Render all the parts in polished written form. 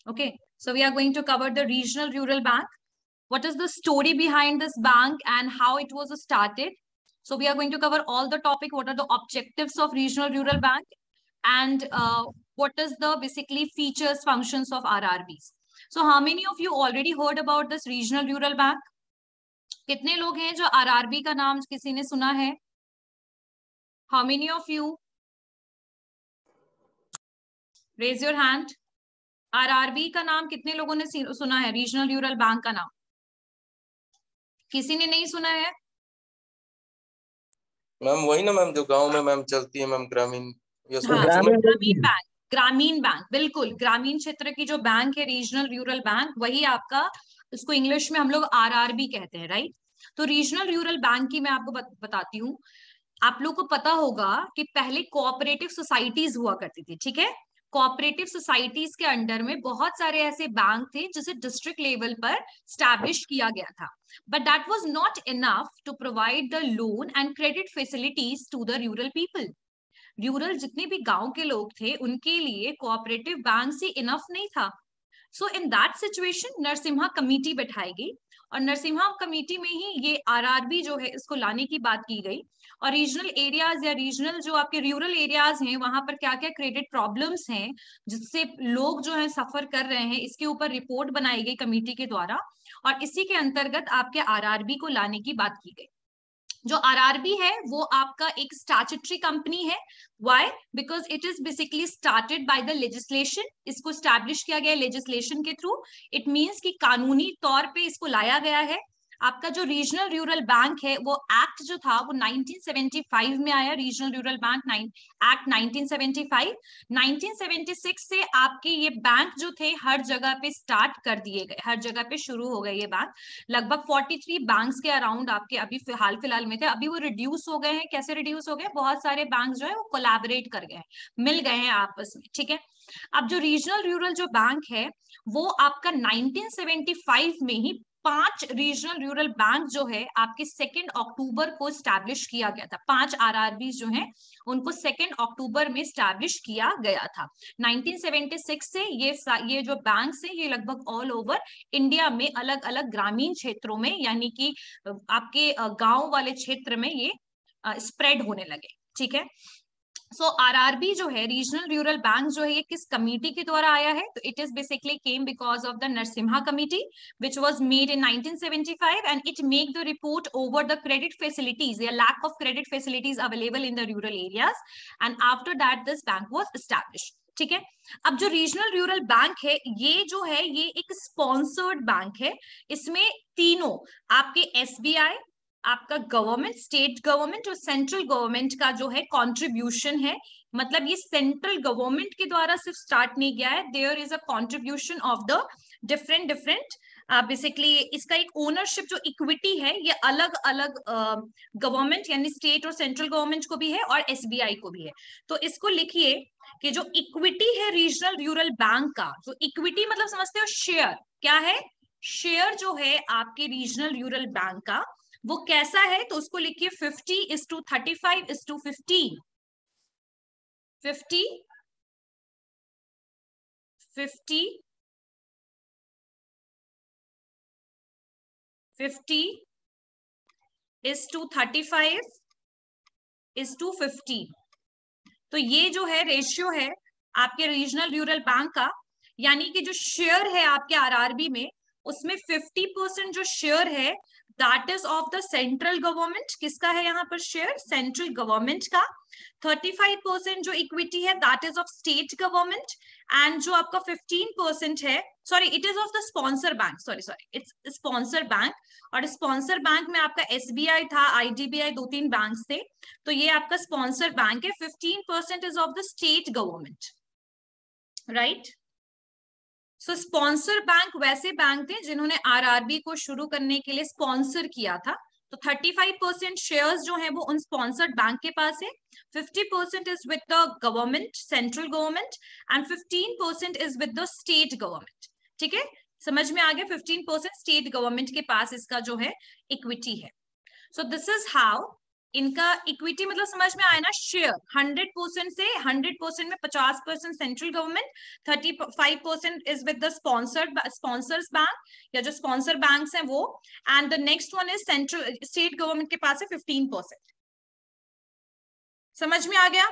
Okay, so we are going to cover the regional rural bank. What is the story behind this bank and how it was started? So we are going to cover all the topic. What are the objectives of regional rural bank, and what is the basically features, functions of RRBs? So how many of you already heard about this regional rural bank? कितने लोग हैं जो RRB का नाम किसी ने सुना है? How many of you? Raise your hand. RRB का नाम कितने लोगों ने सुना है? रीजनल रूरल बैंक का नाम किसी ने नहीं सुना है? मैम वही ना मैम जो गांव में मैम चलती है मैम, ग्रामीण ग्रामीण बैंक, बिल्कुल ग्रामीण क्षेत्र की जो बैंक है रीजनल रूरल बैंक, वही आपका, उसको इंग्लिश में हम लोग RRB कहते हैं, राइट? तो रीजनल रूरल बैंक की मैं आपको बताती हूँ। आप लोग को पता होगा कि पहले कोऑपरेटिव सोसाइटीज हुआ करती थी, ठीक है? कोऑपरेटिव सोसाइटीज के अंडर में बहुत सारे ऐसे बैंक थे जिसे डिस्ट्रिक्ट लेवल पर स्टैब्लिश किया गया था, but that was not enough to provide the loan and credit facilities to the rural people. Rural जितने भी गांव के लोग थे उनके लिए कोऑपरेटिव बैंक से इनफ नहीं था। सो in that situation Narasimha committee बैठाई गई, और नरसिम्हा कमेटी में ही ये RRB जो है इसको लाने की बात की गई। और रीजनल एरियाज या रीजनल जो आपके रूरल एरियाज हैं वहां पर क्या क्या क्रेडिट प्रॉब्लम्स हैं जिससे लोग जो है सफर कर रहे हैं, इसके ऊपर रिपोर्ट बनाई गई कमेटी के द्वारा, और इसी के अंतर्गत आपके RRB को लाने की बात की गई। जो RRB है वो आपका एक स्टैट्यूटरी कंपनी है। Why? Because it is basically started by the legislation. इसको स्टैब्लिश किया गया लेजिस्लेशन के थ्रू। इट मींस कि कानूनी तौर पे इसको लाया गया है। आपका जो रीजनल रूरल बैंक है वो एक्ट जो था वो 1975 में आया, रीजनल रूरल बैंक एक्ट 1975। 1976 से आपके ये बैंक जो थे हर जगह पे स्टार्ट कर दिए गए, हर जगह पे शुरू हो गए ये बैंक। लगभग 43 बैंक्स के अराउंड आपके अभी फिलहाल में थे, अभी वो रिड्यूस हो गए हैं। कैसे रिड्यूस हो गए? बहुत सारे बैंक जो है वो कोलैबोरेट कर गए हैं, मिल गए हैं आपस में, ठीक है? अब जो रीजनल रूरल जो बैंक है वो आपका 1975 में ही 5 रीजनल रूरल बैंक जो है आपके 2 अक्टूबर को स्टैब्लिश किया गया था। 5 RRB जो हैं उनको 2 अक्टूबर में स्टैब्लिश किया गया था। 1976 से ये जो बैंक्स हैं ये लगभग ऑल ओवर इंडिया में अलग अलग ग्रामीण क्षेत्रों में, यानी कि आपके गांव वाले क्षेत्र में ये स्प्रेड होने लगे, ठीक है? सो RRB जो है रीजनल रूरल बैंक जो है ये किस कमेटी के द्वारा आया है? तो it is basically came because of the Narasimha committee which was made in 1975, and it make the report over the credit facilities, the lack of credit facilities available in the rural areas, and after that this bank was established, ठीक है? अब जो regional rural bank है ये जो है ये एक स्पॉन्सर्ड बैंक है। इसमें तीनों आपके SBI, आपका गवर्नमेंट, स्टेट गवर्नमेंट और सेंट्रल गवर्नमेंट का जो है कंट्रीब्यूशन है। मतलब ये सेंट्रल गवर्नमेंट के द्वारा सिर्फ स्टार्ट नहीं किया है, there is a contribution of the different basically इसका एक ओनरशिप जो इक्विटी है ये अलग अलग गवर्नमेंट यानी स्टेट और सेंट्रल गवर्नमेंट को भी है और SBI को भी है। तो इसको लिखिए कि जो इक्विटी है रीजनल रूरल बैंक का, जो इक्विटी मतलब समझते हो शेयर, क्या है? शेयर जो है आपके रीजनल रूरल बैंक का वो कैसा है? तो उसको लिखिए 50:35:15, 50 50:35:15। तो ये जो है रेशियो है आपके रीजनल रूरल बैंक का, यानी कि जो शेयर है आपके RRB में उसमें 50% जो शेयर है that is of the central government. किसका है यहाँ पर शेयर? सेंट्रल गवर्नमेंट का। 35% जो इक्विटी है that is of state government, and जो आपका 15% है, sorry it is of the sponsor bank, sorry it's sponsor bank. और स्पॉन्सर बैंक में आपका SBI था, IDBI, 2-3 बैंक्स थे। तो ये आपका स्पॉन्सर बैंक है। 15% is of the state government, right? So sponsor bank वैसे बैंक थे जिन्होंने RRB को शुरू करने के लिए स्पॉन्सर किया था। तो 35% शेयर्स जो है वो उन स्पॉन्सर्ड बैंक के पास है, 50% is with the government, central government, and 15% is with the state government, ठीक है? समझ में आ गया? 15% स्टेट गवर्नमेंट के पास इसका जो है इक्विटी है। सो दिस इज हाउ इनका इक्विटी मतलब समझ में आया ना, शेयर 100% से 100% में 50% central government, 35% is with the sponsors bank या जो स्पॉन्सर बैंक्स हैं वो, and the next one is central state government के पास है 15%। समझ में आ गया?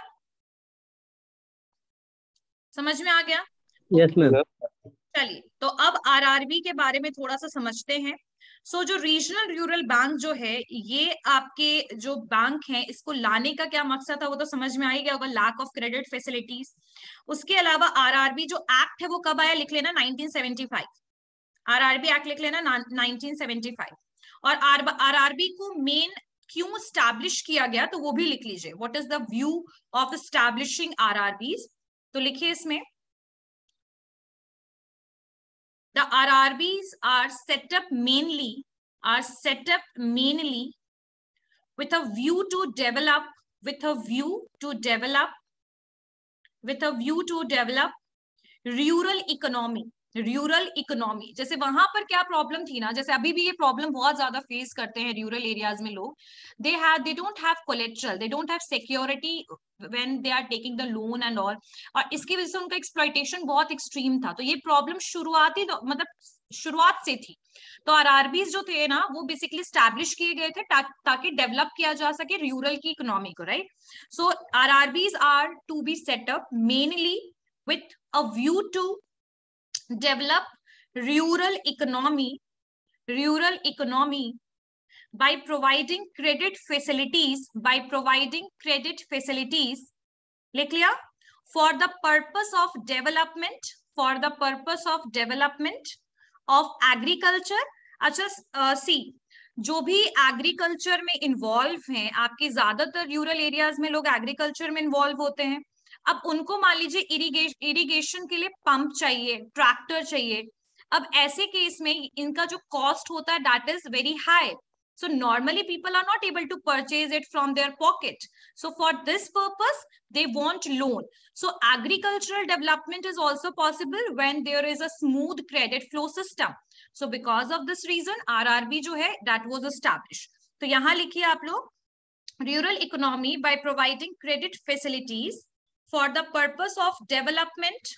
समझ में आ गया? Yes ma'am. चलिए, तो अब आरआरबी के बारे में थोड़ा सा समझते हैं। जो रीजनल रूरल बैंक जो है, ये आपके जो बैंक है, इसको लाने का क्या मकसद था वो तो समझ में आ ही गया होगा, लैक ऑफ क्रेडिट फैसिलिटीज। उसके अलावा आरआरबी जो एक्ट है वो कब आया, लिख लेना 1975। आरआरबी एक्ट लिख लेना 1975। और आरआरबी को मेन क्यों स्टैब्लिश किया गया तो वो भी लिख लीजिए, what is the view of establishing RRBs, तो लिखिए इसमें, the RRBs are set up mainly with a view to develop rural economy. जैसे वहां पर क्या प्रॉब्लम थी ना, जैसे अभी भी ये प्रॉब्लम बहुत ज्यादा फेस करते हैं रूरल एरियाज में लोग, they don't have collateral, they don't have security when they are taking the loan and all, और इसकी वजह से उनका एक्सप्लॉइटेशन बहुत एक्सट्रीम था। तो ये प्रॉब्लम शुरुआत से थी। तो आरआरबीज जो थे ना वो बेसिकली स्टैब्लिश किए गए थे ताकि डेवलप किया जा सके रूरल की इकोनॉमी को, right. So RRBs are to be set up mainly with a view to develop rural economy by providing credit facilities लिख लिया, for the purpose of development of agriculture। अच्छा सी, जो भी एग्रीकल्चर में इन्वॉल्व हैं, आपके ज्यादातर रूरल एरियाज में लोग एग्रीकल्चर में इन्वॉल्व होते हैं। अब उनको मान लीजिए इरिगेशन के लिए पंप चाहिए, ट्रैक्टर चाहिए। अब ऐसे केस में इनका जो कॉस्ट होता है that is very high, so normally people are not able to purchase it from their pocket, so for this purpose they want loan। so agricultural development is also possible when there is a smooth credit flow system, so because of this reason RRB जो है that was established। तो यहां लिखिए आप लोग, rural economy by providing credit facilities for the purpose of development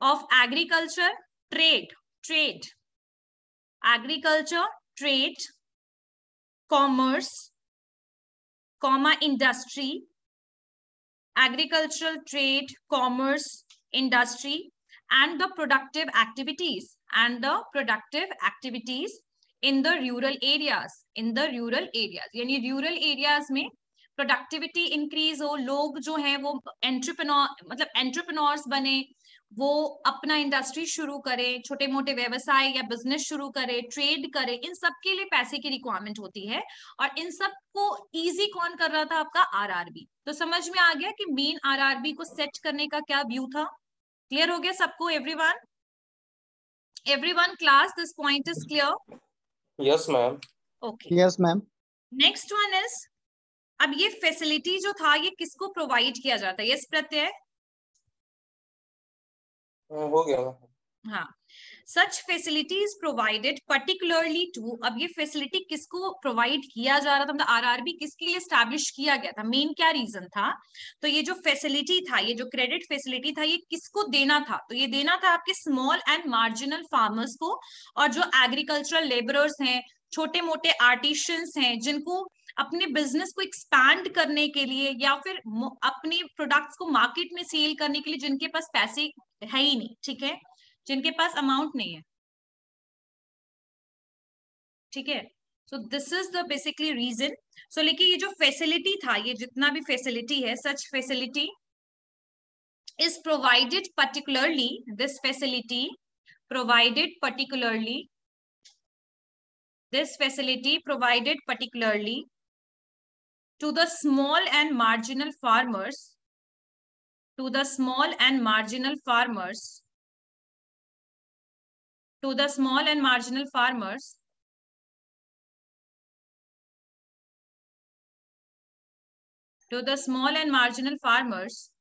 of agriculture, agriculture, trade, commerce, industry, agricultural trade, commerce, industry, and the productive activities in the rural areas, यानी rural areas में productivity increase हो, लोग जो हैं वो entrepreneurs बने, वो अपना इंडस्ट्री शुरू करे, छोटे मोटे व्यवसाय या बिजनेस शुरू करे, ट्रेड करे, इन सब के लिए पैसे की रिक्वायरमेंट होती है। और इन सब को इजी कौन कर रहा था, आपका आरआरबी। तो समझ में आ गया कि मेन आरआरबी को सेट करने का क्या व्यू था। क्लियर हो गया सबको? Everyone class, this point is clear? Yes ma'am. Okay, yes ma'am. Next one is, अब ये फैसिलिटी जो था ये किसको प्रोवाइड किया जाता है? यस प्रत्यय? हो गया। हाँ, सच फैसिलिटीज प्रोवाइडेड पर्टिकुलरली टू, अब ये फैसिलिटी किसको प्रोवाइड किया जा रहा था, मतलब आरआरबी किसके लिए स्टैब्लिश किया गया था, मेन क्या रीजन था? तो ये जो फैसिलिटी था, ये जो क्रेडिट फैसिलिटी था, ये किसको देना था? तो ये देना था आपके स्मॉल एंड मार्जिनल फार्मर्स को, और जो एग्रीकल्चरल लेबरर्स हैं, छोटे मोटे आर्टिशियंस हैं, जिनको अपने बिजनेस को एक्सपैंड करने के लिए या फिर अपने प्रोडक्ट्स को मार्केट में सेल करने के लिए जिनके पास पैसे है ही नहीं, ठीक है, जिनके पास अमाउंट नहीं है, ठीक है। So this is the basically reason. So लेकिन ये जो फैसिलिटी था, ये जितना भी फैसिलिटी है, such facility is provided particularly, this facility provided particularly to the small and marginal farmers, to the small and marginal farmers to the small and marginal farmers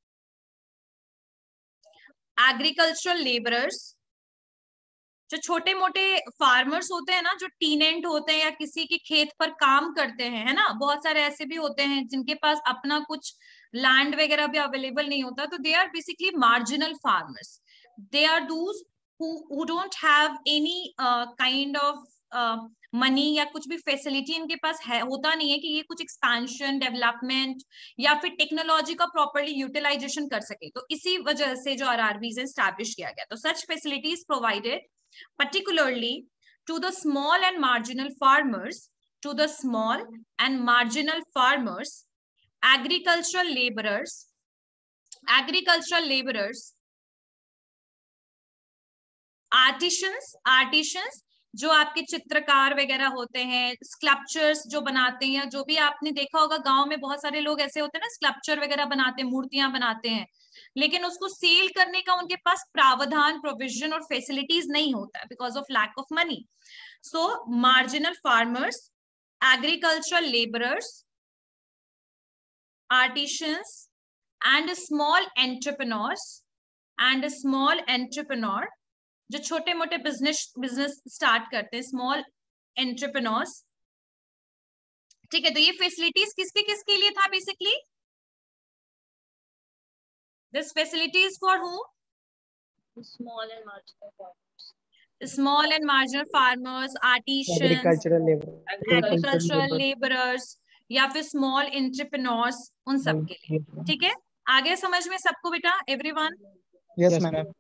agricultural laborers जो छोटे मोटे farmers होते हैं ना, जो टीनेंट होते हैं या किसी के खेत पर काम करते हैं, है ना, बहुत सारे ऐसे भी होते हैं जिनके पास अपना कुछ लैंड वगैरह भी अवेलेबल नहीं होता, तो they are basically marginal farmers. They are those who don't have any kind of money या कुछ भी फैसिलिटी इनके पास है, होता नहीं है कि ये कुछ एक्सपेंशन, डेवलपमेंट या फिर टेक्नोलॉजी का प्रॉपर्ली यूटिलाइजेशन कर सके. तो इसी वजह से जो आरआरबीज एस्टैब्लिश किया गया. तो such facilities provided particularly to the small and marginal farmers, to the small and marginal farmers, agricultural laborers, artisans, जो आपके चित्रकार वगैरह होते हैं, स्कल्पचर्स जो बनाते हैं, या जो भी आपने देखा होगा गांव में बहुत सारे लोग ऐसे होते हैं ना, स्कल्पचर वगैरह बनाते हैं, मूर्तियां बनाते हैं, लेकिन उसको सेल करने का उनके पास प्रावधान, प्रोविजन और फैसिलिटीज नहीं होता है because of lack of money. So marginal farmers, agricultural labourers, artisans and small entrepreneur, जो छोटे मोटे बिजनेस स्टार्ट करते हैं, स्मॉल एंटरप्रेन्योर्स. ठीक है, तो ये फैसिलिटीज किसके लिए था basically? This facilities for whom? small and marginal farmers, artisans, agricultural labourers या फिर स्मॉल एंटरप्रेन्योर्स, उन सब के लिए. ठीक है, आगे समझ में सबको बेटा, everyone? Yes ma'am.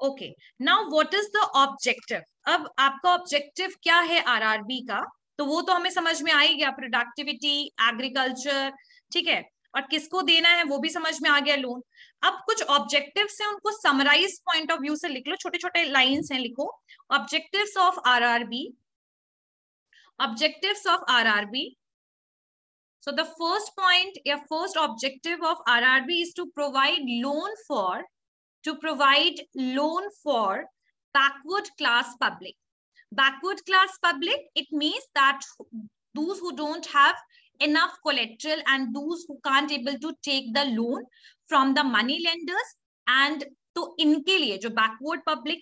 Okay, now what is the objective? अब आपका ऑब्जेक्टिव क्या है आरआरबी का, तो वो तो हमें समझ में आ ही गया, प्रोडक्टिविटी, एग्रीकल्चर. ठीक है, और किसको देना है वो भी समझ में आ गया, लोन. अब कुछ ऑब्जेक्टिव्स हैं, उनको समराइज पॉइंट ऑफ व्यू से लिख लो, छोटे छोटे लाइंस हैं, लिखो. Objectives of RRB. So the first point, first objective of RRB is to provide loan for backward class public. Backward class public, it means that those who don't have enough collateral and those who can't able to take the loan from the money lenders, and तो इनके लिए जो backward public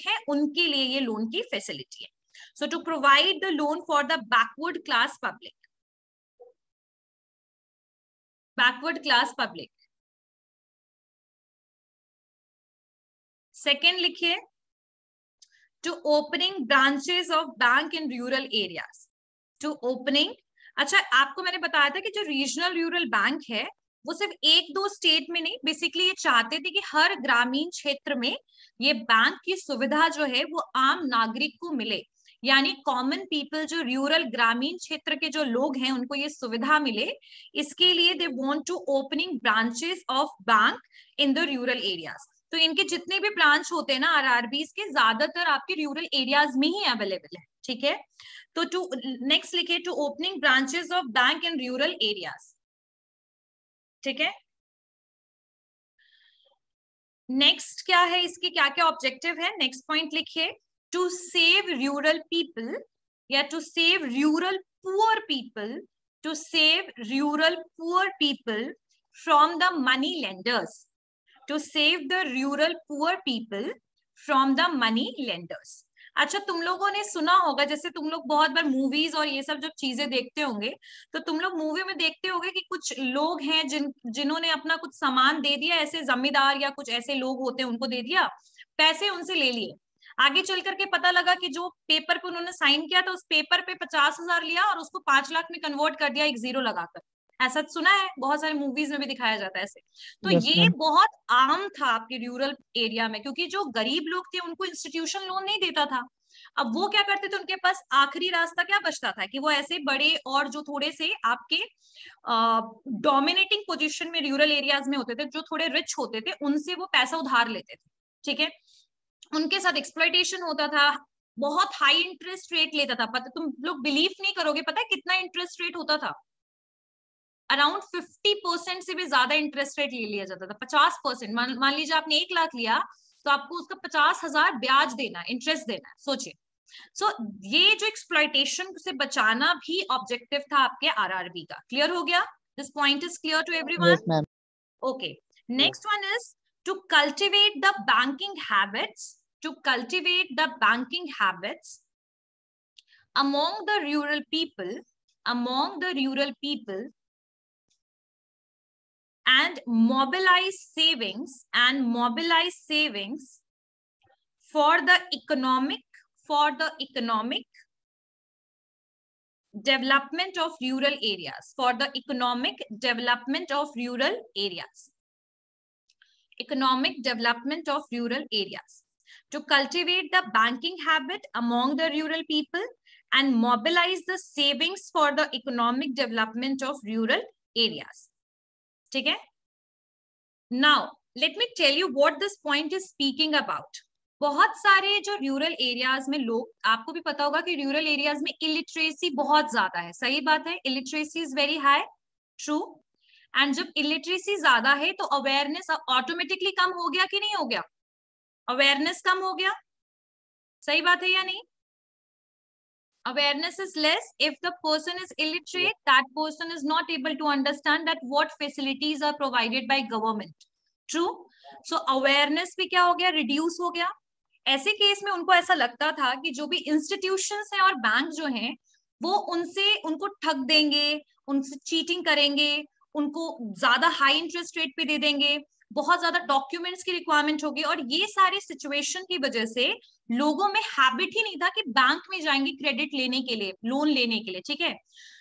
है उनके लिए ये loan की facility है. So to provide the loan for the backward class public. Second लिखिए, to opening branches of bank in rural areas. To opening, अच्छा आपको मैंने बताया था कि जो रीजनल रूरल बैंक है वो सिर्फ एक दो स्टेट में नहीं, बेसिकली ये चाहते थे कि हर ग्रामीण क्षेत्र में ये बैंक की सुविधा जो है वो आम नागरिक को मिले, यानी कॉमन पीपल, जो रूरल ग्रामीण क्षेत्र के जो लोग हैं उनको ये सुविधा मिले. इसके लिए they want to opening branches of bank in the rural areas. तो इनके जितने भी ब्रांच होते हैं ना आरआरबीज के, ज्यादातर आपके रूरल एरियाज में ही अवेलेबल है. ठीक है, तो टू नेक्स्ट लिखे, to opening branches of bank in rural areas. ठीक है, नेक्स्ट क्या है, इसके क्या क्या ऑब्जेक्टिव है, नेक्स्ट पॉइंट लिखिए. To save rural people, to save rural poor people, from the money lenders. To save the rural poor people from the money lenders. अच्छा, तुम लोगों ने सुना होगा, जैसे तुम लोग बहुत बार मूवीज और ये सब जब चीजें देखते होंगे तो तुम लोग मूवी में देखते होंगे कि कुछ लोग हैं जिन्होंने अपना कुछ सामान दे दिया, ऐसे जमींदार या कुछ ऐसे लोग होते हैं, उनको दे दिया, पैसे उनसे ले लिए. आगे चल करके पता लगा कि जो पेपर पे उन्होंने साइन किया था उस पेपर पे 50,000 लिया और उसको 5 लाख में कन्वर्ट कर दिया, एक जीरो लगाकर. ऐसा सुना है, बहुत सारे मूवीज में भी दिखाया जाता है ऐसे. तो ये बहुत आम था आपके रूरल एरिया में, क्योंकि जो गरीब लोग थे उनको इंस्टीट्यूशन लोन नहीं देता था. अब वो क्या करते थे, उनके पास आखिरी रास्ता क्या बचता था कि वो ऐसे बड़े और जो थोड़े से आपके डोमिनेटिंग पोजीशन में रूरल एरियाज में होते थे, जो थोड़े रिच होते थे, उनसे वो पैसा उधार लेते थे. ठीक है, उनके साथ एक्सप्लॉइटेशन होता था, बहुत हाई इंटरेस्ट रेट लेता था. पता, तुम लोग बिलीव नहीं करोगे, पता है कितना इंटरेस्ट रेट होता था? अराउंड 50% से भी ज्यादा इंटरेस्ट रेट ले लिया जाता था. 50%, मान लीजिए आपने 1 लाख लिया तो आपको उसका 50,000 ब्याज देना है, इंटरेस्ट देना है. सोचिए. सो ये जो एक्सप्लॉइटेशन से बचाना भी ऑब्जेक्टिव था आपके आरआरबी का. क्लियर हो गया? This point is clear to everyone? Okay, next one is to cultivate the banking habits to cultivate the banking habits among the rural people, and mobilize savings for the economic development of rural areas, to cultivate the banking habit among the rural people and mobilize the savings for the economic development of rural areas. ठीक है? Now, let me tell you what this point is speaking about. बहुत सारे जो rural areas में लोग, आपको भी पता होगा कि रूरल एरियाज में इलिटरेसी बहुत ज्यादा है. सही बात है, illiteracy is very high, true. And जब इलिटरेसी ज्यादा है तो अवेयरनेस ऑटोमेटिकली कम हो गया कि नहीं हो गया? अवेयरनेस कम हो गया. सही बात है या नहीं? Awareness is less if the person is illiterate. That person is not able to understand that what facilities are provided by government. True. So awareness भी क्या हो गया? Reduce हो गया. ऐसे केस में उनको ऐसा लगता था कि जो भी इंस्टीट्यूशंस हैं और बैंक जो हैं वो उनको ठग देंगे, उनसे चीटिंग करेंगे, उनको ज्यादा हाई इंटरेस्ट रेट पे दे देंगे, बहुत ज्यादा डॉक्यूमेंट्स की रिक्वायरमेंट होगी. और ये सारी सिचुएशन की वजह से लोगों में हैबिट ही नहीं था कि बैंक में जाएंगे क्रेडिट लेने के लिए, लोन लेने के लिए. ठीक है.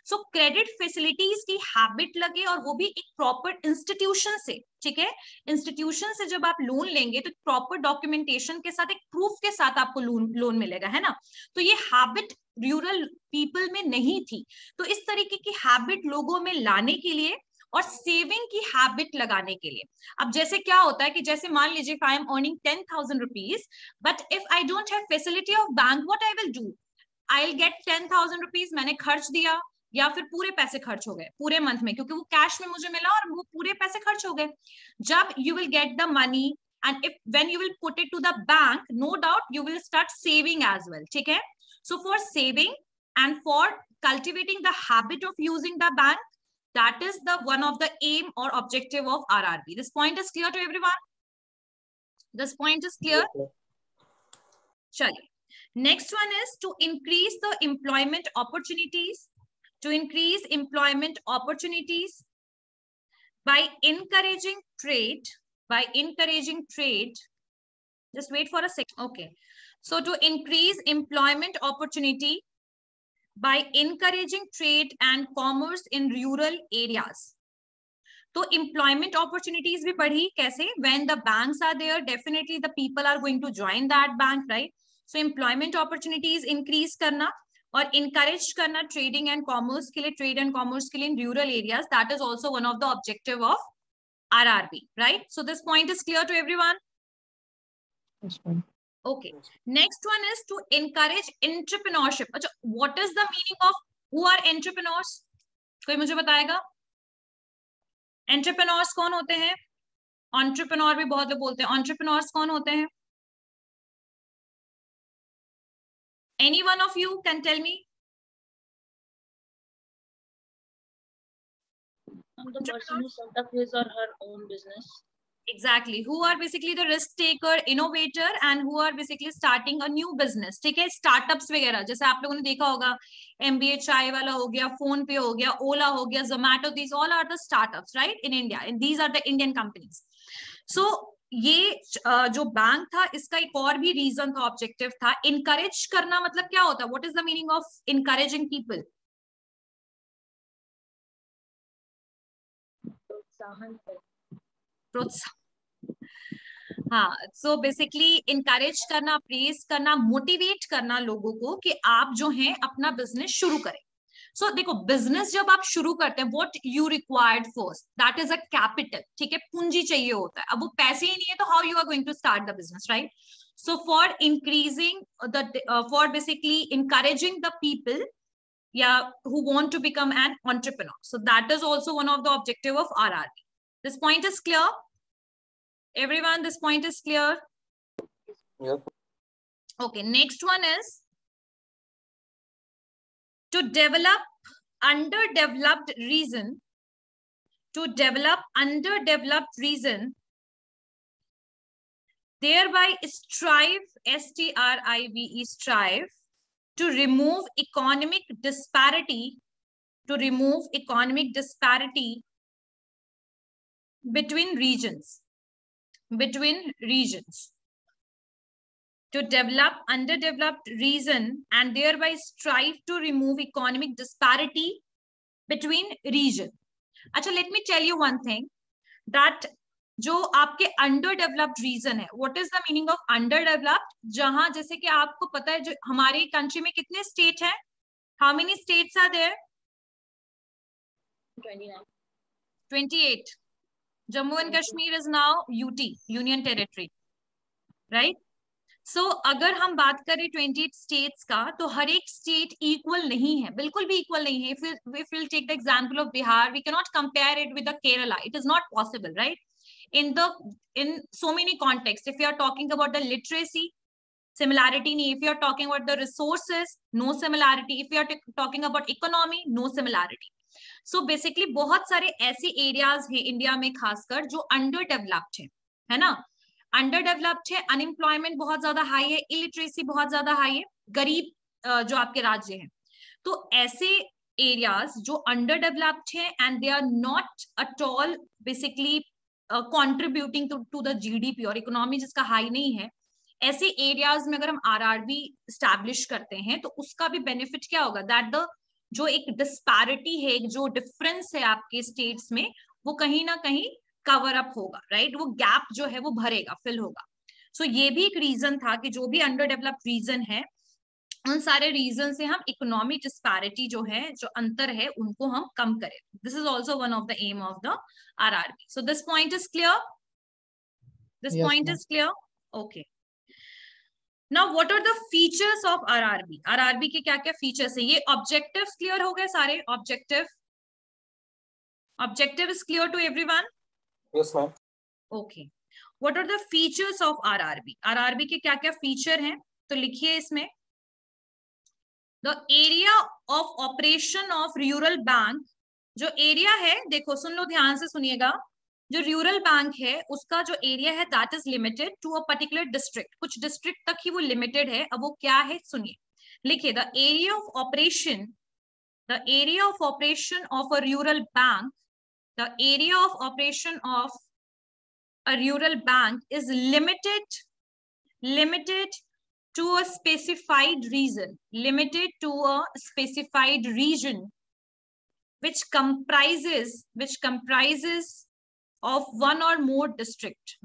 सो क्रेडिट फैसिलिटीज की हैबिट लगे, और वो भी एक प्रॉपर इंस्टीट्यूशन से. ठीक है. इंस्टीट्यूशन से जब आप लोन लेंगे तो प्रॉपर डॉक्यूमेंटेशन के साथ, एक प्रूफ के साथ आपको लोन मिलेगा, है ना. तो ये हैबिट रूरल पीपल में नहीं थी. तो इस तरीके की हैबिट लोगों में लाने के लिए और सेविंग की हैबिट लगाने के लिए. अब जैसे क्या होता है कि जैसे मान लीजिए I am earning 10,000 rupees, but if I don't have facility of bank, what I will do? I will get 10,000 rupees, मैंने खर्च दिया, या फिर पूरे पैसे खर्च हो गए पूरे मंथ में, क्योंकि वो कैश में मुझे मिला और वो पूरे पैसे खर्च हो गए. जब you will get the money and if when you will put it to the bank, no doubt you will start saving as well. ठीक है. So for saving and for cultivating the habit of using the bank, that is the one of the aim or objective of RRB. This point is clear to everyone? This point is clear? Chaliye. Next one is to increase the employment opportunities. To increase employment opportunities by encouraging trade. Just wait for a second. Okay. So to increase employment opportunity by encouraging trade and commerce in rural areas. तो employment opportunities भी बढ़ी. कैसे? When the banks are there, definitely the people are going to join that bank, right? So employment opportunities increase करना और encourage करना trading and commerce के लिए, trade and commerce के लिए in rural areas. That is also one of the objective of RRB, right? So this point is clear to everyone? Yes, ma'am. Okay. Next one is to encourage entrepreneurship. अच्छा, what is the meaning of who are entrepreneurs? कोई मुझे बताएगा? Entrepreneurs कौन होते हैं? Entrepreneur भी बहुत लोग बोलते हैं. Entrepreneurs कौन होते हैं? Any one of you can tell me? The person who set up his or her own business. Exactly. Who are basically the risk taker, innovator, and who are basically starting a new business. ठीक है. Startups वगैरह जैसे आप लोगों ने देखा होगा, MBA चाय वाला हो गया, फोन पे हो गया, ओला हो गया, Zomato, these all are the startups, right, in India, and these are the Indian companies. So ये जो बैंक था, इसका एक और भी रीजन था, ऑब्जेक्टिव था. इनकरेज करना मतलब क्या होता है? What is the meaning of encouraging people? प्रोत्साहन. हाँ. सो बेसिकली इनकरेज करना, प्रेज करना, मोटिवेट करना लोगों को कि आप जो हैं अपना बिजनेस शुरू करें. सो देखो, बिजनेस जब आप शुरू करते हैं, what you required first, that is a capital. ठीक है. पूंजी चाहिए होता है. अब वो पैसे ही नहीं है तो how you are going to start the business, right? So for increasing the for basically encouraging the people, yeah, who want to become an entrepreneur. So that is also one of the objective of RRB. This point is clear? Everyone, this point is clear? Yes. Okay, next one is to develop underdeveloped region, thereby strive, STRIVE, strive to remove economic disparity, between regions, to develop underdeveloped region and thereby strive to remove economic disparity between region. अच्छा, let me tell you one thing, that जो आपके under developed reason है, what is the meaning of under developed? जहां जैसे कि आपको पता है, जो हमारे कंट्री में कितने स्टेट हैं, how many states are there? 28. Jammu and Kashmir is now UT, Union Territory, right? So अगर हम बात करें 28 स्टेट्स का, तो हर एक स्टेट इक्वल नहीं है, बिल्कुल भी इक्वल नहीं है. If we'll take the example of Bihar, we cannot compare it with the Kerala. It is not possible, right? In so many contexts, if you are talking about the literacy, similarity नहीं. If you are talking about the resources, no similarity. If you are talking about economy, no similarity. So basically बहुत सारे ऐसे areas हैं India में खासकर जो under developed है ना? अंडर डेवलप्ड है, अनएम्प्लॉयमेंट बहुत ज्यादा हाई है, इलिटरेसी बहुत ज्यादा हाई है, गरीब जो आपके राज्य हैं. तो ऐसे एरियाज जो अंडर डेवलप्ड है and they are not at all basically contributing to the GDP और इकोनॉमी जिसका हाई नहीं है, ऐसे एरियाज में अगर हम आरआरबी स्टैब्लिश करते हैं तो उसका भी बेनिफिट क्या होगा? दैट द जो एक डिस्पैरिटी है, जो डिफरेंस है आपके स्टेट्स में, वो कहीं ना कहीं कवर अप होगा, राइट? वो गैप जो है वो भरेगा, फिल होगा. सो ये भी एक रीजन था कि जो भी अंडर डेवलप्ड रीजन है, उन सारे रीजन से हम इकोनॉमिक डिस्पैरिटी जो है, जो अंतर है, उनको हम कम करें. This is also one of the aim of the RRB. So this point is clear? This point is clear? Okay. Now, what are the features of RRB? RRB के क्या क्या features है? ये objectives clear हो गए सारे? Objective is clear to everyone? Yes, ma'am. Okay. What are the features of RRB? RRB के क्या क्या feature हैं? तो लिखिए इसमें. The area of operation of rural bank, जो area है, देखो सुन लो, ध्यान से सुनिएगा. जो रूरल बैंक है उसका जो एरिया है that is limited to a particular district. कुछ डिस्ट्रिक्ट तक ही वो लिमिटेड है. अब वो क्या है सुनिए, लिखिए. The area of operation of a rural bank, the area of operation of a rural bank is limited to a specified region, which comprises of one or more district.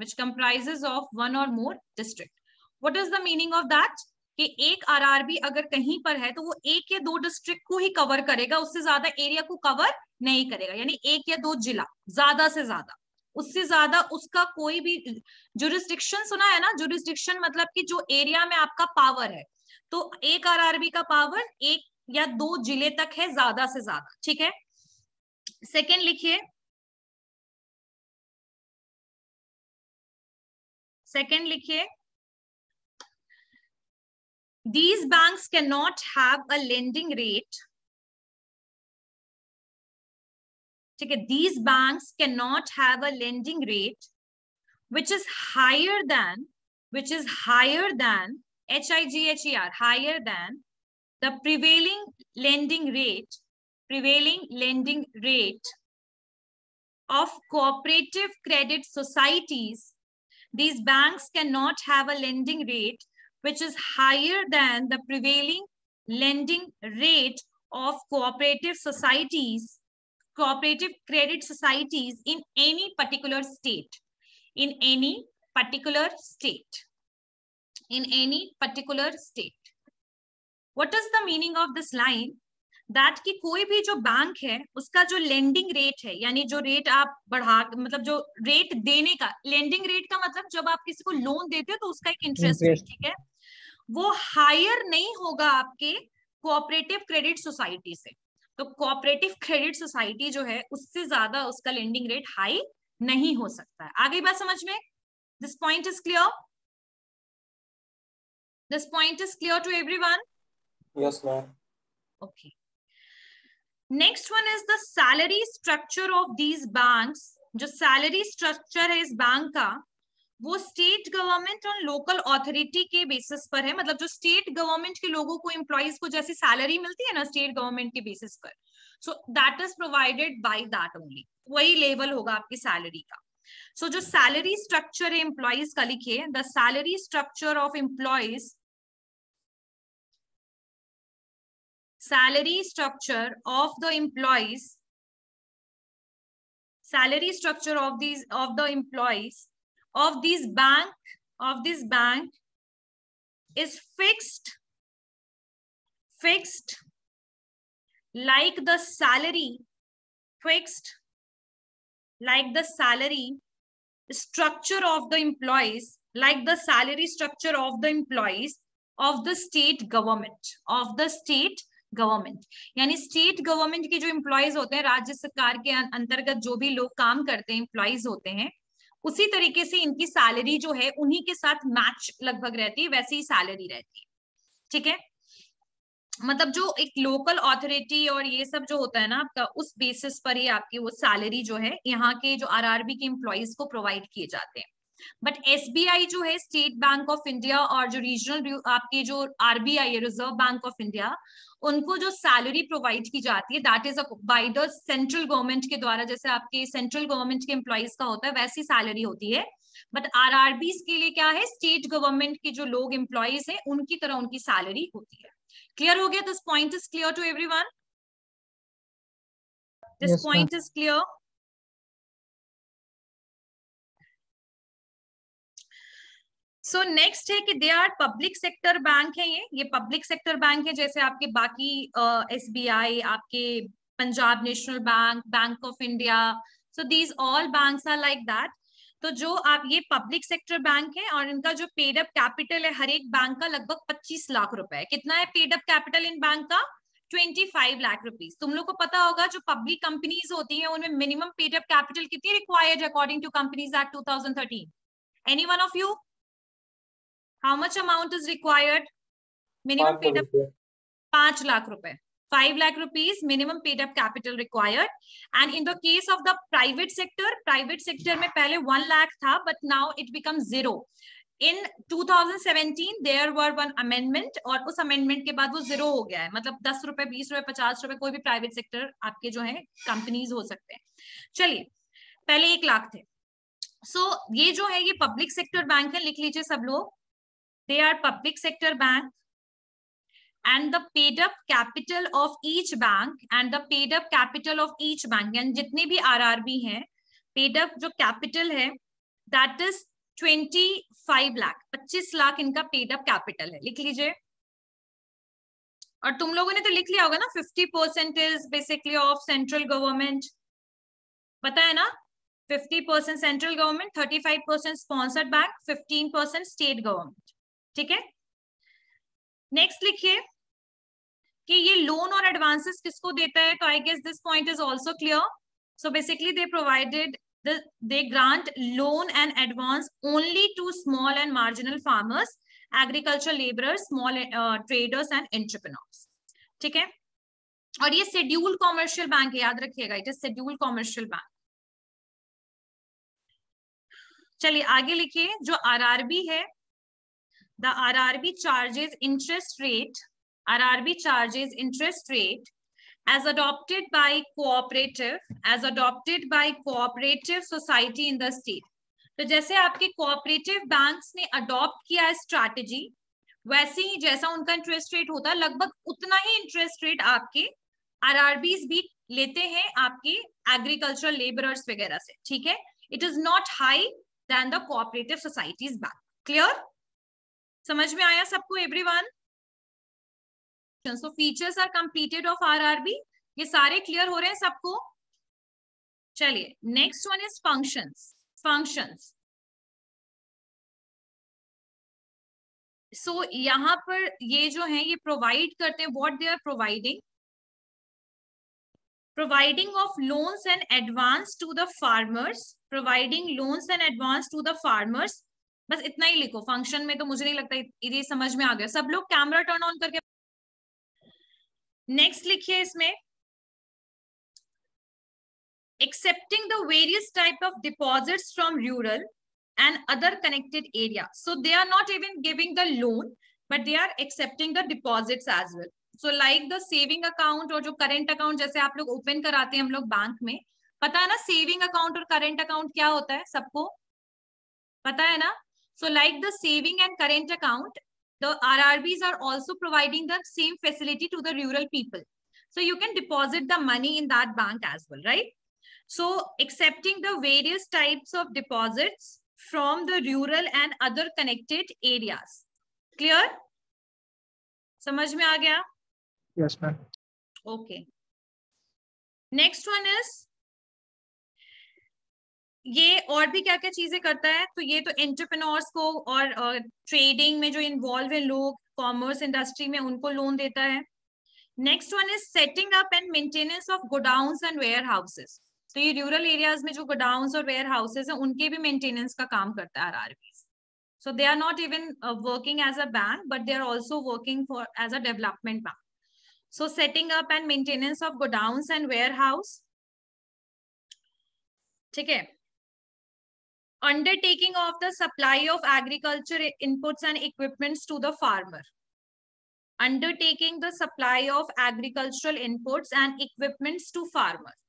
What is the meaning of that? कि एक RRB अगर कहीं पर है तो वो एक या दो डिस्ट्रिक्ट को ही कवर करेगा, उससे ज्यादा एरिया को कवर नहीं करेगा. यानी एक या दो जिला, ज्यादा से ज्यादा, उससे ज्यादा उसका कोई भी जुरिस्डिक्शन. सुना है ना? जुरिस्डिक्शन मतलब कि जो एरिया में आपका पावर है. तो एक आरआरबी का पावर एक या दो जिले तक है, ज्यादा से ज्यादा. ठीक है. सेकेंड लिखिए. These banks cannot have a lending rate. ठीक है. These banks cannot have a lending rate which is higher than HIGHER, higher than the prevailing lending rate of cooperative credit societies. These banks cannot have a lending rate which is higher than the prevailing lending rate of cooperative credit societies in any particular state. What is the meaning of this line? That कि कोई भी जो bank है उसका जो lending rate है, यानी जो रेट आप बढ़ा, मतलब जो रेट देने का, लेंडिंग रेट का मतलब जब आप किसी को लोन देते हो तो उसका एक इंटरेस्ट रेट, ठीक है, वो हायर नहीं होगा आपके कोऑपरेटिव क्रेडिट सोसाइटी से. तो कोऑपरेटिव क्रेडिट सोसाइटी जो है उससे ज्यादा उसका लेंडिंग रेट हाई नहीं हो सकता है. आगे बात समझ में? This point is clear? This point is clear to everyone? Yes, ma'am. Okay. Next one is the salary structure of these banks. जो सैलरी स्ट्रक्चर है इस बैंक का, वो स्टेट गवर्नमेंट और लोकल अथॉरिटी के बेसिस पर है, मतलब जो स्टेट गवर्नमेंट के लोगों को, एम्प्लॉइज को जैसी सैलरी मिलती है ना स्टेट गवर्नमेंट के बेसिस पर, so that is provided by that only, वही लेवल होगा आपकी सैलरी का। सो जो सैलरी स्ट्रक्चर है एम्प्लॉइज का, लिखिए the salary structure of employees, salary structure of the employees, salary structure of the employees of this bank is fixed like the salary, fixed like the salary structure of the employees, like the salary structure of the employees of the state government, यानी state government के जो employees होते हैं, राज्य सरकार के अंतर्गत जो भी लोग काम करते हैं, एम्प्लॉयज होते हैं, उसी तरीके से इनकी सैलरी जो है उन्हीं के साथ मैच लगभग रहती है, वैसी ही सैलरी रहती है। ठीक है, मतलब जो एक लोकल अथॉरिटी और ये सब जो होता है ना आपका, उस बेसिस पर ही आपकी वो सैलरी जो है यहाँ के जो आरआरबी के एम्प्लॉयज को प्रोवाइड किए जाते हैं। बट एसबीआई जो है, स्टेट बैंक ऑफ इंडिया, और जो रीजनल आपके जो आरबीआई है, रिजर्व बैंक ऑफ इंडिया, उनको जो सैलरी प्रोवाइड की जाती है that is by the central government के द्वारा, जैसे आपके सेंट्रल गवर्नमेंट के एम्प्लॉयज का होता है वैसी सैलरी होती है। बट आरआरबीज के लिए क्या है, स्टेट गवर्नमेंट के जो लोग एम्प्लॉयज है उनकी तरह उनकी सैलरी होती है। क्लियर हो गया? This point is clear to everyone? This point is clear? So next है कि they are public sector bank है, ये पब्लिक सेक्टर बैंक है, जैसे आपके बाकी एसबीआई, आपके Punjab National Bank, Bank of India, so these all banks are like that. तो जो आप ये पब्लिक सेक्टर बैंक है और इनका जो पेड अप कैपिटल है हर एक बैंक का लगभग 25 लाख रुपए है। कितना है paid up capital in bank का? 25 लाख रुपीज। तुम लोग को पता होगा जो पब्लिक कंपनीज होती हैं उनमें मिनिमम पेड अप कैपिटल कितनी रिक्वायर्ड है according to companies act 2013? Any one of you? How much amount is required? Minimum paid up 5 lakh रुपए, 5 lakh rupees minimum paid up capital required. And in the case of the private sector में पहले 1 lakh था, but now it becomes 0. In 2017 there were one amendment, और उस amendment के बाद वो 0 हो गया है, मतलब 10 रुपए, 20 रुपए, 50 रुपए, कोई भी प्राइवेट सेक्टर आपके जो है कंपनीज हो सकते हैं। चलिए, पहले 1 लाख थे। सो ये जो है ये पब्लिक सेक्टर बैंक है, लिख लीजिए सब लोग। They are public sector bank, and the paid up capital of each bank यानी जितने भी आरआरबी हैं, paid up जो कैपिटल है that is 25 लाख, 25 लाख इनका पेड अप कैपिटल है, लिख लीजिए। और तुम लोगों ने तो लिख लिया होगा ना, 50% is basically of central government, पता है ना? 50% central government, 35% sponsored bank, 15% state government. ठीक है, नेक्स्ट लिखिए कि ये लोन और एडवांसेस किसको देता है, तो I guess this point is also clear. So basically they grant loan and advance only to small and marginal farmers, agricultural laborers, small traders and entrepreneurs. ठीक है, और ये शेड्यूल कॉमर्शियल बैंक है, याद रखिएगा, it is schedule commercial bank. चलिए आगे लिखिए, जो आरआरबी है, the RRB charges interest rate as adopted by cooperative society in the state. तो जैसे आपके कोऑपरेटिव बैंक्स ने अडॉप्ट किया है स्ट्रैटेजी, वैसे ही जैसा उनका इंटरेस्ट रेट होता है लगभग उतना ही इंटरेस्ट रेट आपके आरआरबीज भी लेते हैं आपके एग्रीकल्चरल लेबरर्स वगैरह से। ठीक है, it is not high then the cooperative societies bank. Clear? समझ में आया सबको everyone? So features are completed of RRB, ये सारे क्लियर हो रहे हैं सबको? चलिए next one is functions. So यहां पर ये जो है ये प्रोवाइड करते हैं, what they are providing of loans and advance to the farmers, बस इतना ही लिखो। फंक्शन में तो मुझे नहीं लगता ये समझ में आ गया। सब लोग कैमरा टर्न ऑन करके नेक्स्ट लिखिए इसमें, accepting the various type of deposits from rural and other connected area. So they are not even giving the loan, but they are accepting the deposits as well. So like the saving account और जो current account जैसे आप लोग open कराते हैं हम लोग bank में, पता है ना saving account और current account क्या होता है, सबको पता है ना? So like the saving and current account, the RRBs are also providing the same facility to the rural people. So you can deposit the money in that bank as well, right? So accepting the various types of deposits from the rural and other connected areas. Clear? समझ में आ गया? Yes, ma'am. Okay. Next one is, ये और भी क्या क्या चीजें करता है, तो ये तो एंटरप्रेन्योर्स को और ट्रेडिंग में जो इन्वॉल्व है लोग, कॉमर्स इंडस्ट्री में, उनको लोन देता है. Next one is setting up and maintenance of godowns and warehouses. तो ये रूरल एरियाज में जो गोडाउन्स और वेयर हाउसेस है उनके भी मेंटेनेंस का काम करता है RRB. So they are not even working as a bank, but they are also working as a development bank. So setting up and maintenance of godowns and warehouse. ठीक है. Undertaking of the supply of agriculture inputs and equipments to the farmer. Undertaking the supply of agricultural inputs and equipments to farmer.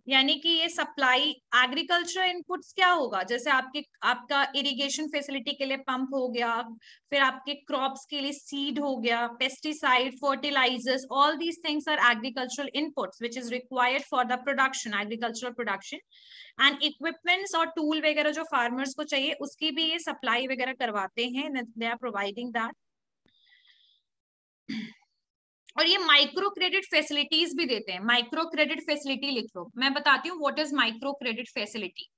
यानी कि ये supply agriculture inputs क्या होगा, जैसे आपका irrigation facility के लिए पंप हो गया, फिर आपके क्रॉप्स के लिए सीड हो गया, pesticide, fertilisers, all these things are agricultural inputs which is required for the production, agricultural production. And equipments और टूल वगैरह जो फार्मर्स को चाहिए उसकी भी ये सप्लाई वगैरह करवाते हैं, दे आर प्रोवाइडिंग दैट. और ये माइक्रो क्रेडिट फैसिलिटीज भी देते हैं. माइक्रो क्रेडिट फैसिलिटी लिख लो, मैं बताती हूँ what is micro credit facility.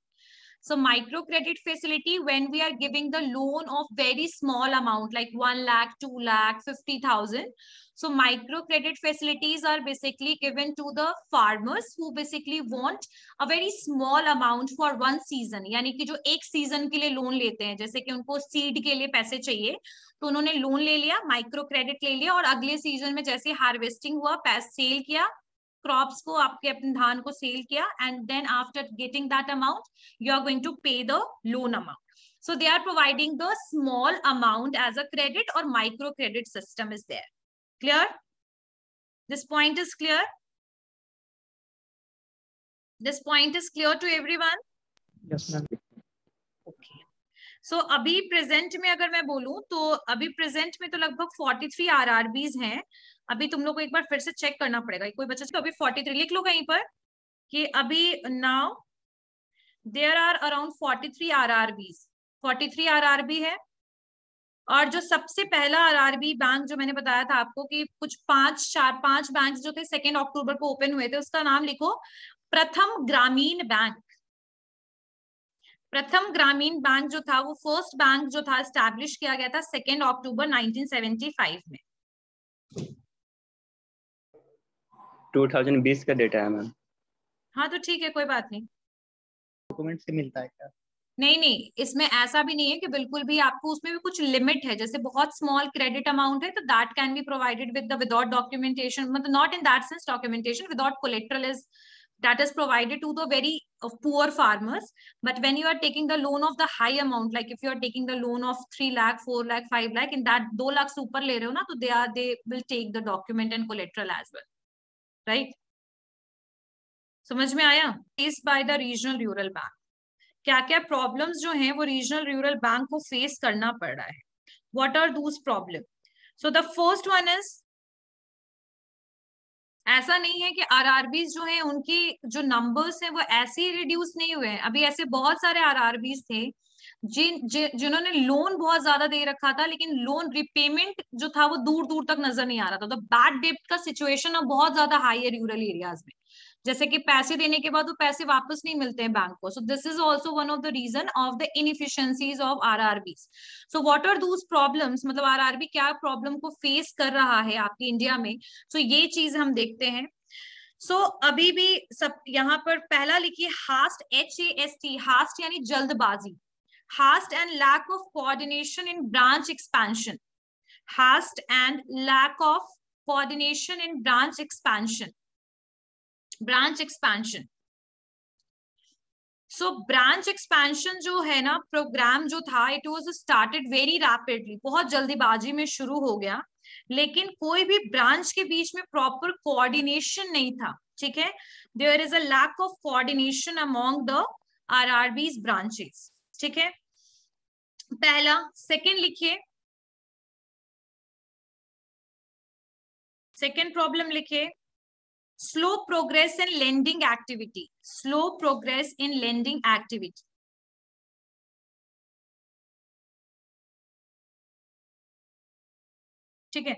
So micro credit facility, when we are giving the loan of very small amount like 1 lakh, 2 lakh, 50,000. So micro credit facilities are basically given to the farmers who basically want a very small amount for one season. यानी कि जो एक season के लिए loan लेते हैं, जैसे कि उनको सीड के लिए पैसे चाहिए तो उन्होंने लोन ले लिया, माइक्रो क्रेडिट ले लिया, और अगले सीजन में जैसे हार्वेस्टिंग हुआ, पैसे सेल किया, क्रॉप्स को, आपके अपने धान को सेल किया, and then after getting that amount you are going to pay the loan amount. So they are providing the small amount as a credit, और micro credit system is there. Clear? This point is clear? This point is clear to everyone? Yes, ma'am. Okay. So अभी present में अगर मैं बोलूं तो अभी present में तो लगभग 43 आरआरबीज हैं. अभी तुम लोग को एक बार फिर से चेक करना पड़ेगा, कोई बच्चा तो अभी 43 लिख लो कहीं पर कि अभी now there are around 43 RRBs. 43 RRB है. और जो सबसे पहला आरआरबी बैंक जो मैंने बताया था आपको कि कुछ 5 बैंक जो थे 2 अक्टूबर को ओपन हुए थे, उसका नाम लिखो प्रथम ग्रामीण बैंक. प्रथम ग्रामीण बैंक जो था वो फर्स्ट बैंक जो था एस्टैब्लिश किया गया था 2 अक्टूबर 1975 में. 2020 का डेटा है मैम. हाँ तो ठीक है, कोई बात नहीं. डॉक्यूमेंट से मिलता है क्या? नहीं, इसमें ऐसा भी नहीं है कि बिल्कुल भी आपको, उसमें भी कुछ लिमिट है. जैसे बहुत स्मॉल क्रेडिट अमाउंट है तो that can be provided with the without documentation, मतलब not in that sense documentation, without collateral is that is provided to the very poor farmers. But when you are taking the loan of the high amount, like if you are taking the loan of 3 lakh, 4 lakh, 5 lakh, in that 2 lakh से ऊपर ले रहे हो ना, तो they will take the document and collateral as well, right? समझ में आया? Faced by the regional rural bank. क्या क्या प्रॉब्लम्स जो हैं वो रीजनल रूरल बैंक को फेस करना पड़ रहा है. What are those problems? So the first one is, ऐसा नहीं है कि आरआरबीज जो हैं उनकी जो नंबर्स हैं वो ऐसे ही रिड्यूस नहीं हुए हैं. अभी ऐसे बहुत सारे आरआरबीज थे जिन्होंने लोन बहुत ज्यादा दे रखा था, लेकिन लोन रिपेमेंट जो था वो दूर दूर तक नजर नहीं आ रहा था. तो बैड डेब्ट का सिचुएशन अब बहुत ज्यादा हाई है रूरल एरियाज में. जैसे कि पैसे देने के बाद वो पैसे वापस नहीं मिलते हैं बैंक को. So this is also one of the reason of the inefficiencies of RRBs. So what are those problems, मतलब आरआरबी क्या प्रॉब्लम को फेस कर रहा है आपकी इंडिया में. सो ये चीज हम देखते हैं. सो अभी भी सब यहाँ पर पहला लिखिए हास्ट, HAST, हास्ट यानी जल्दबाजी. Haste and lack of coordination in branch expansion. Haste and lack of coordination in branch expansion. Branch expansion. So branch expansion जो है ना, प्रोग्राम जो था, it was started very rapidly, बहुत जल्दीबाजी में शुरू हो गया, लेकिन कोई भी ब्रांच के बीच में प्रॉपर कोऑर्डिनेशन नहीं था, ठीक है। There is a lack of coordination among the RRBs branches, ठीक है, पहला। सेकंड लिखिए, सेकंड प्रॉब्लम लिखिए, slow progress in lending activity, slow progress in lending activity. ठीक है,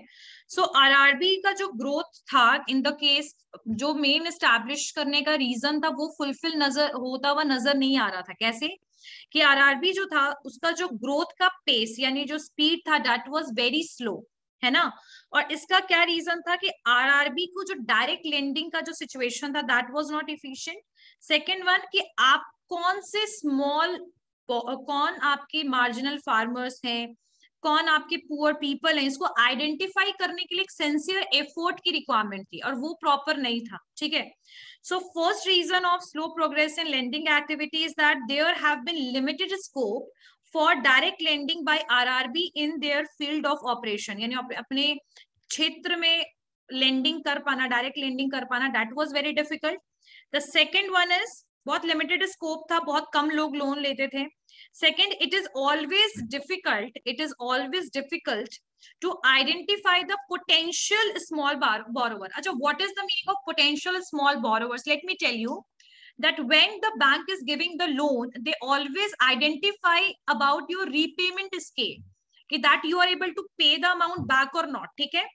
सो आरआरबी का जो ग्रोथ था इन द केस, जो मेन एस्टैब्लिश करने का रीजन था वो फुलफिल नजर होता हुआ नजर नहीं आ रहा था। कैसे कि आरआरबी जो था उसका जो ग्रोथ का पेस यानी जो स्पीड था दैट वाज वेरी स्लो, है ना। और इसका क्या रीजन था कि आरआरबी को जो डायरेक्ट लेंडिंग का जो सिचुएशन था that was not efficient. Second one कि आप कौन से स्मॉल, कौन आपके मार्जिनल फार्मर्स हैं, कौन आपके पुअर पीपल हैं, इसको आइडेंटिफाई करने के लिए एक सिंसियर एफर्ट की रिक्वायरमेंट थी और वो प्रॉपर नहीं था, ठीक है। So first reason of slow progress in lending activity is that there have been limited scope for direct lending by RRB in their field of operation, यानी अपने क्षेत्र में लेंडिंग कर पाना, डायरेक्ट लेंडिंग कर पाना, that was very difficult. The second one is बहुत limited scope था, बहुत कम लोग लोन लेते थे। Second, it is always difficult to identify the potential small borrower. Achha, what is the meaning of potential small borrowers? Let me tell you that when the bank is giving the loan, they always identify about your repayment scale, that you are able to pay the amount back or not, ठीक है।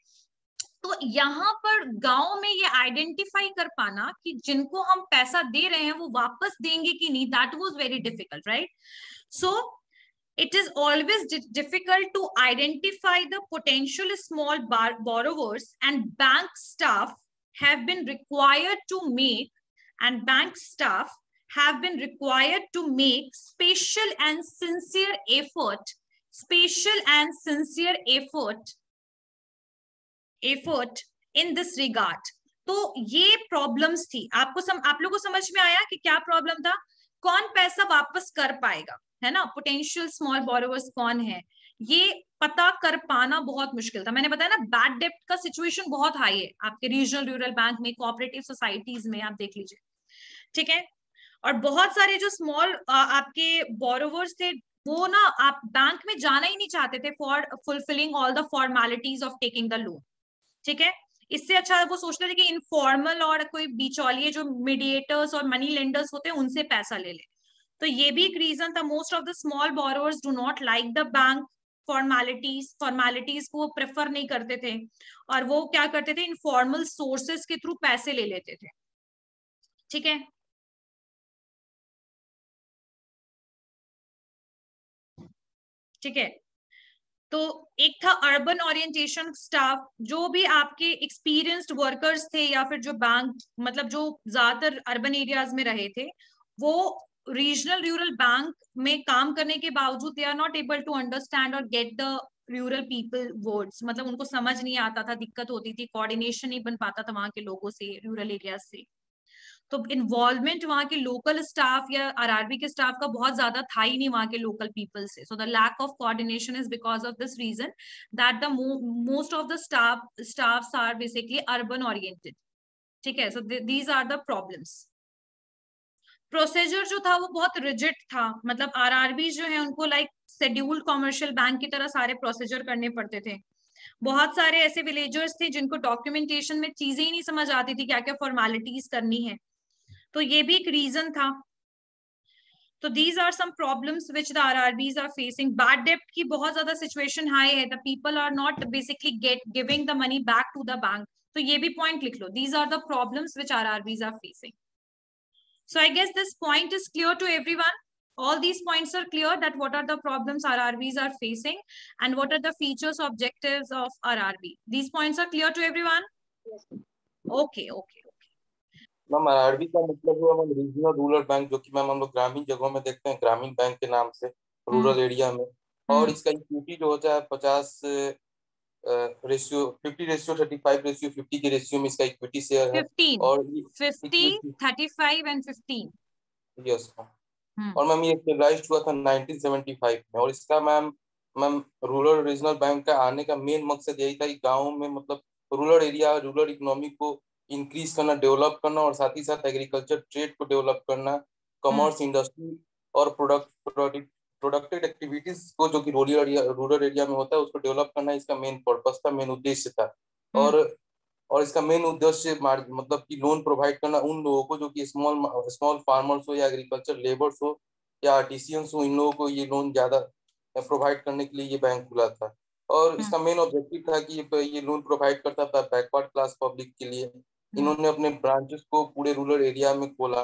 तो यहाँ पर गांव में ये identify कर पाना कि जिनको हम पैसा दे रहे हैं वो वापस देंगे कि नहीं, that was very difficult, right. So it is always difficult to identify the potential small borrowers, and bank staff have been required to make special and sincere effort in this regard. तो ये problems थी। आप लोगों को समझ में आया कि क्या प्रॉब्लम था, कौन पैसा वापस कर पाएगा, है ना, पोटेंशियल स्मॉल बोरोवर्स कौन है, ये पता कर पाना बहुत मुश्किल था। मैंने बताया ना, बैड डेप्ट का सिचुएशन बहुत हाई है आपके रीजनल रूरल बैंक में, कोऑपरेटिव सोसाइटीज में, आप देख लीजिए, ठीक है। और बहुत सारे जो स्मॉल आपके बोरोवर्स थे वो ना आप बैंक में जाना ही नहीं चाहते थे for fulfilling all the formalities of taking the loan, ठीक है। इससे अच्छा वो सोचते थे कि इनफॉर्मल और कोई बिचौलिए जो मीडिएटर्स और मनी लेंडर्स होते हैं उनसे पैसा ले ले। तो ये भी एक रीजन था। Most of the small borrowers do not like the bank formalities को प्रेफर नहीं करते थे, और वो क्या करते थे, इनफॉर्मल सोर्सेस के थ्रू पैसे ले लेते थे, ठीक है। ठीक है, तो एक था अर्बन ओरिएंटेशन स्टाफ, जो भी आपके एक्सपीरियंस्ड वर्कर्स थे या फिर जो बैंक मतलब जो ज्यादातर अर्बन एरियाज में रहे थे, वो रीजनल रूरल बैंक में काम करने के बावजूद they are not able to understand और get the rural people words, मतलब उनको समझ नहीं आता था, दिक्कत होती थी, कोऑर्डिनेशन नहीं बन पाता था वहां के लोगों से, रूरल एरियाज से। तो इन्वॉल्वमेंट वहां के लोकल स्टाफ या आरआरबी के स्टाफ का बहुत ज्यादा था ही नहीं वहां के लोकल पीपल से। So the lack of coordination is because of this reason that the most of the staffs are basically urban oriented, ठीक है। So these are the problems. Procedure जो था वो बहुत रिजिड था, मतलब आरआरबी जो है उनको लाइक शेड्यूल्ड कॉमर्शियल बैंक की तरह सारे प्रोसीजर करने पड़ते थे। बहुत सारे ऐसे विलेजर्स थे जिनको डॉक्यूमेंटेशन में चीजें ही नहीं समझ आती थी, क्या क्या फॉर्मेलिटीज करनी है, तो ये भी एक रीजन था। तो these are some problems which the RRBs are facing. Bad डेप्ट की बहुत ज्यादा सिचुएशन हाई है, the people are not basically giving the money back to the bank, तो ये भी पॉइंट लिख लो, these are the problems which RRBs are facing. So I guess this point is clear to everyone. All these points are clear, that what are the problems RRBs are facing and what are the features, objectives of RRB. These points are clear to everyone? Yes. Okay, okay. Ma'am RRB का मतलब हुआ ma'am regional rural bank, जो कि ma'am हम लोग ग्रामीण जगहों में देखते हैं, ग्रामीण बैंक के नाम से रूरल एरिया में। और इसका इक्विटी जो होता है 50 रेशियो 50:35:50 के रेशियो में इसका इक्विटी शेयर है। 15, और 50, 35 and 15. यस, और मैम ये स्टेबलाइज हुआ था 1975 में। और इसका मैम रूरल रीजनल बैंक का आने का मेन मकसद यही था कि गाँव में मतलब रूरल एरिया, रूरल इकोनॉमी को इंक्रीज करना, डेवलप करना, और साथ ही साथ एग्रीकल्चर ट्रेड को डेवलप करना, कॉमर्स, इंडस्ट्री और प्रोडक्टिव एक्टिविटीज को जो कि रूरल एरिया में होता है उसको डेवलप करना इसका मेन पर्पस था, मेन उद्देश्य था। और इसका मेन उद्देश्य मतलब कि लोन प्रोवाइड करना उन लोगों को जो कि स्मॉल फार्मर्स हो या एग्रीकल्चर लेबर्स हो या आर्टिसियंस हो, इन लोगों को ये लोन ज्यादा प्रोवाइड करने के लिए ये बैंक खुला था। और इसका मेन ऑब्जेक्टिव था कि ये लोन प्रोवाइड करता था बैकवर्ड क्लास पब्लिक के लिए। इन्होंने अपने ब्रांचेस को पूरे रूरल एरिया में खोला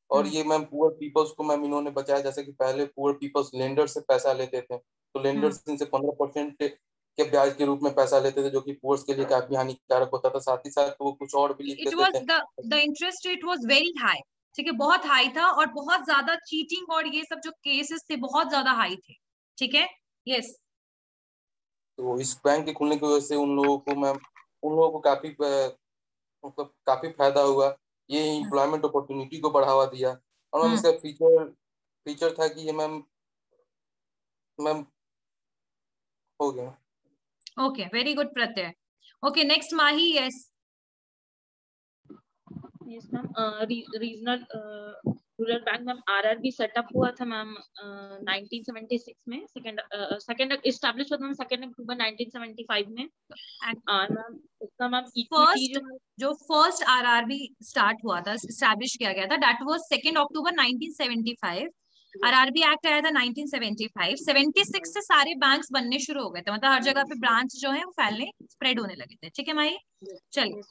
और ये मैम पुअर पीपल्स को मैम इन्होंने बचाया। जैसे कि पहले पुअर पीपल्स लेंडर से पैसा लेते थे, तो लेंडर्स इनसे 15% के ब्याज के रूप में पैसा लेते थे, जो कि पुअर्स के लिए काफी हानिकारक होता था। साथ ही साथ वो कुछ और भी लिख देते थे। The interest rate was very high, ठीक है, बहुत हाई था और बहुत ज्यादा चीटिंग और ये सब जो केसेस थे बहुत ज्यादा हाई थे, ठीक है। यस, तो इस बैंक के खुलने की वजह से उन लोगों को काफी मतलब काफी फायदा हुआ। ये एम्प्लॉयमेंट अपॉर्चुनिटी को बढ़ावा दिया। और मैम इसका फीचर था कि ये मैम हो गया। Okay, very good Pratyay. Okay, next Mahi. Yes yes ma'am, regional rural bank ma'am RRB setup हुआ था मैम 1976 में। सेकंड एस्टैब्लिश हुआ था मैम 2 अक्टूबर 1975 में। और मैम उसका मैम इक्विटी जो फर्स्ट आरआरबी स्टार्ट हुआ था, एस्टैब्लिश किया गया था, that was 2 October 1975। RRB act आया था 1975। 76 से सारे बैंक्स बनने शुरू हो गए थे, मतलब हर जगह पे ब्रांच जो है वो फैलने, स्प्रेड होने लगे थे, ठीक है माही। चलिए,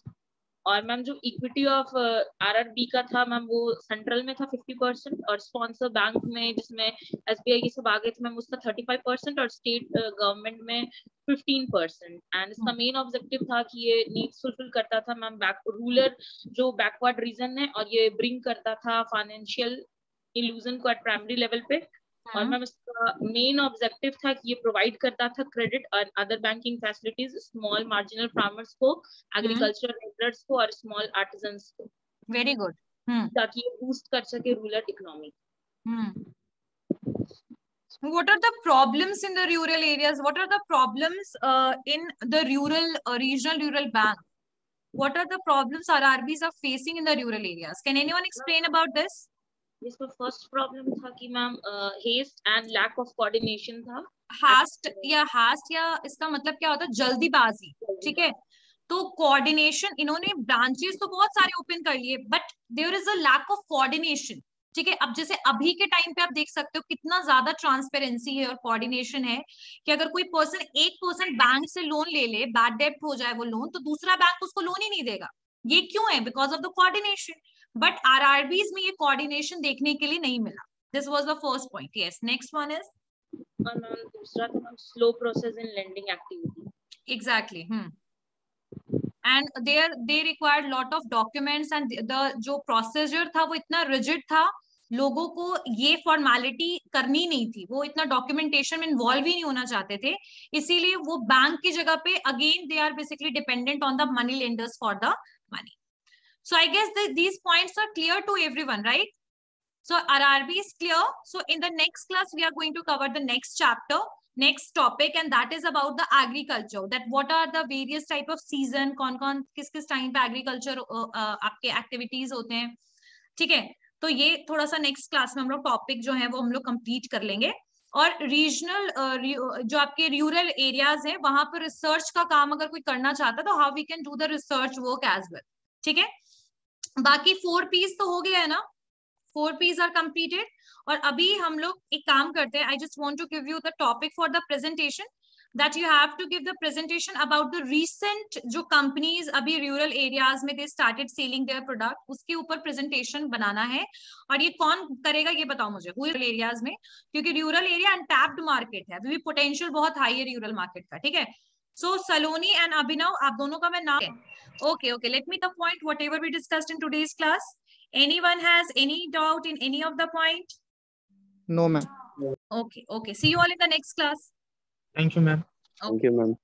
और मैम जो इक्विटी ऑफ आरआरबी का था मैम वो सेंट्रल में था 50% और स्पॉन्सर बैंक में जिसमें एसबीआई ये सब आ गए थे मैम उसका 35% और स्टेट गवर्नमेंट में 15%। एंड इसका मेन ऑब्जेक्टिव था कि ये नीड्स फुलफिल करता था मैम रूरल जो बैकवर्ड रीजन है और ये ब्रिंग करता था फाइनेंशियल इल्यूजन को एट प्राइमरी लेवल पे। और मैम इसका मेन ऑब्जेक्टिव था कि ये प्रोवाइड करता था क्रेडिट और other banking facilities small marginal farmers को, एग्रीकल्चर लेबरर्स को और स्मॉल आर्टिजन्स को। वेरी गुड, ताकि ये बूस्ट कर सके rural economy. What are the problems in the rural areas? What are the problems in the regional rural bank? What are the problems RRBs are facing in the rural areas? Can anyone explain about this? इसका first problem था कि ma'am haste and lack of coordination था। Haste या इसका मतलब क्या होता है? जल्दीबाजी, ठीक है। तो कोऑर्डिनेशन, इन्होंने ब्रांचेस तो बहुत सारे ओपन कर लिए but there is a lack of coordination, ठीक है। अब जैसे अभी के टाइम पे आप देख सकते हो कितना ज्यादा ट्रांसपेरेंसी है और कोऑर्डिनेशन है कि अगर कोई पर्सन 1% बैंक से लोन ले ले, बैड डेब्ट हो जाए वो लोन, तो दूसरा बैंक उसको लोन ही नहीं देगा। ये क्यों है? Because of the coordination. But RRBs में ये कोऑर्डिनेशन देखने के लिए नहीं मिला। This was the first point. Yes, next one is और मैम दूसरा था ma'am slow process in lending activity. Exactly, and they required lot of documents and the जो प्रोसीजर था वो इतना रिजिड था, लोगों को ये फॉर्मेलिटी करनी नहीं थी, वो इतना डॉक्यूमेंटेशन में इन्वॉल्व ही नहीं होना चाहते थे, इसीलिए वो बैंक की जगह पे again they are basically dependent on the money lenders for the money. So I guess these points are clear to everyone, right? So RRB is clear. So in the next class, we are going to cover the next chapter, next topic, and that is about the agriculture. That what are the various type of season, कौन-कौन किस-किस time पे agriculture आपके activities होते हैं, ठीक है। तो ये थोड़ा सा नेक्स्ट क्लास में हम लोग टॉपिक जो है वो हम लोग कंप्लीट कर लेंगे। और रीजनल जो आपके रूरल एरियाज है वहां पर रिसर्च का काम अगर कोई करना चाहता है तो how we can do the research work as well, ठीक है। बाकी 4 P's तो हो गया है ना, 4 P's आर कंप्लीटेड। और अभी हम लोग एक काम करते हैं, I just want to give you the topic for the presentation, that you have to give the presentation about the recent जो companies अभी rural areas में they started selling their product, उसके ऊपर presentation बनाना है। और ये कौन करेगा ये बताओ मुझे, rural areas में, क्योंकि rural area untapped market है, अभी भी potential बहुत high है rural market का, ठीक है। So Saloni and Abhinav, आप दोनों का मैं नाम, okay, let me the point whatever we discussed in today's class. Anyone has any doubt in any of the point? No, ma'am. Okay, see you all in the next class. Thank you, ma'am. Okay. Thank you, ma'am.